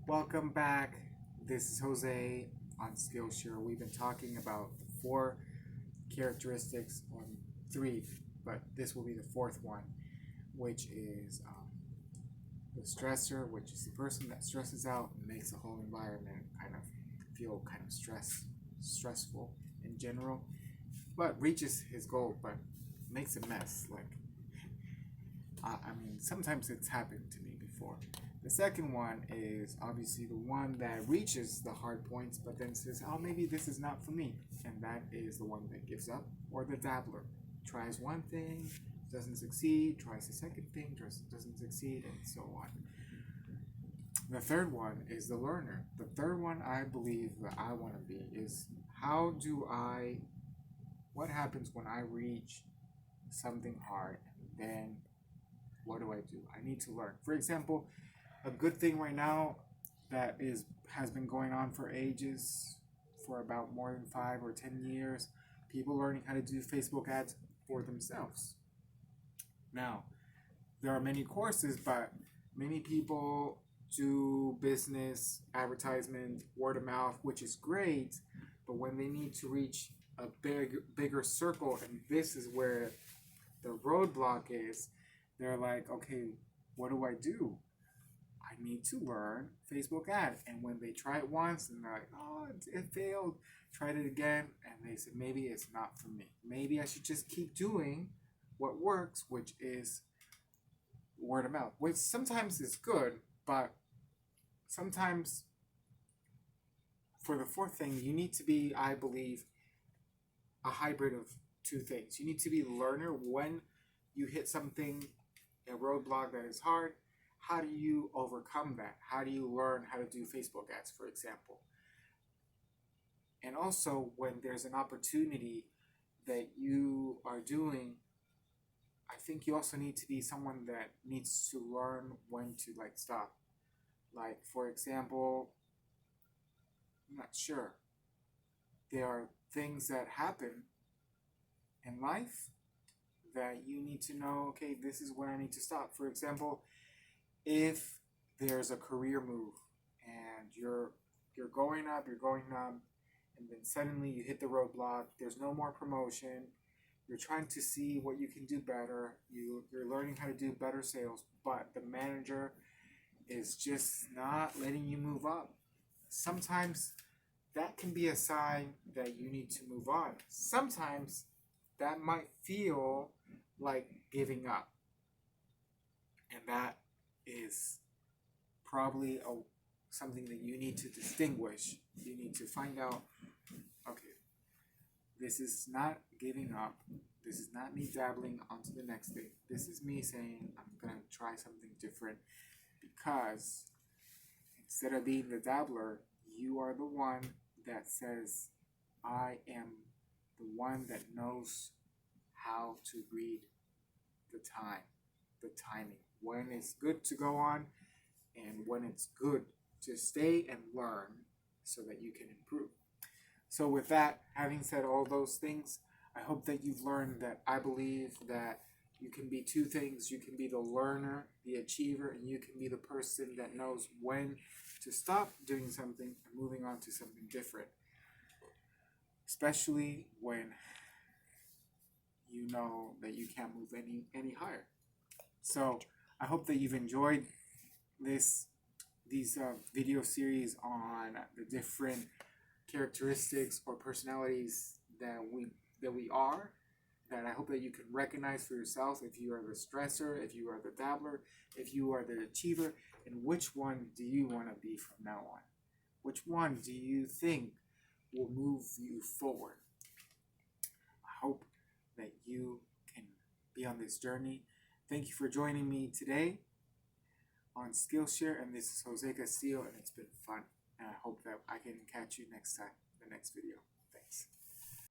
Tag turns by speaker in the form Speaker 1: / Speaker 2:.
Speaker 1: Welcome back. This is Jose on Skillshare. We've been talking about four characteristics, on three, but this will be the fourth one, which is the stressor, which is the person that stresses out and makes the whole environment kind of feel kind of stressful in general, but reaches his goal, but makes a mess. I mean, sometimes it's happened to me before. The second one is obviously the one that reaches the hard points, but then says, oh, maybe this is not for me. And that is the one that gives up, or the dabbler. Tries one thing, doesn't succeed, tries the second thing, doesn't succeed, and so on. The third one is the learner. The third one I believe that I want to be is what happens when I reach something hard, then what do? I need to learn. For example, a good thing right now that has been going on for ages, for about more than 5 or 10 years, people learning how to do Facebook ads for themselves. Now, there are many courses, but many people do business, advertisement, word of mouth, which is great, but when they need to reach a bigger circle, and this is where the roadblock is, they're like, okay, what do? I need to learn Facebook ad. And when they try it once and they're like, oh, it failed, tried it again, and they said, maybe it's not for me. Maybe I should just keep doing what works, which is word of mouth, which sometimes is good, but sometimes for the fourth thing, you need to be, I believe, a hybrid of two things. You need to be the learner when you hit something, a roadblock that is hard. How do you overcome that? How do you learn how to do Facebook ads, for example? And also, when there's an opportunity that you are doing, I think you also need to be someone that needs to learn when to stop. Like, for example, I'm not sure. There are things that happen in life that you need to know, okay, this is when I need to stop. For example, if there's a career move and you're going up, and then suddenly you hit the roadblock, there's no more promotion, you're trying to see what you can do better, you're learning how to do better sales, but the manager is just not letting you move up. Sometimes that can be a sign that you need to move on. Sometimes that might feel like giving up. And that is probably something that you need to distinguish. You need to find out, okay, this is not giving up. This is not me dabbling onto the next thing. This is me saying, I'm going to try something different, because instead of being the dabbler, you are the one that says, I am the one that knows how to read the timing, when it's good to go on and when it's good to stay and learn so that you can improve. So with that, having said all those things, I hope that you've learned that I believe that you can be two things. You can be the learner, the achiever, and you can be the person that knows when to stop doing something and moving on to something different, especially when you know that you can't move any higher. So I hope that you've enjoyed these video series on the different characteristics or personalities that we are. That I hope that you can recognize for yourself, if you are the stressor, if you are the dabbler, if you are the achiever, and which one do you want to be from now on? Which one do you think will move you forward? I hope that you can be on this journey. Thank you for joining me today on Skillshare, and this is Jose Castillo, and it's been fun. And I hope that I can catch you next time, the next video.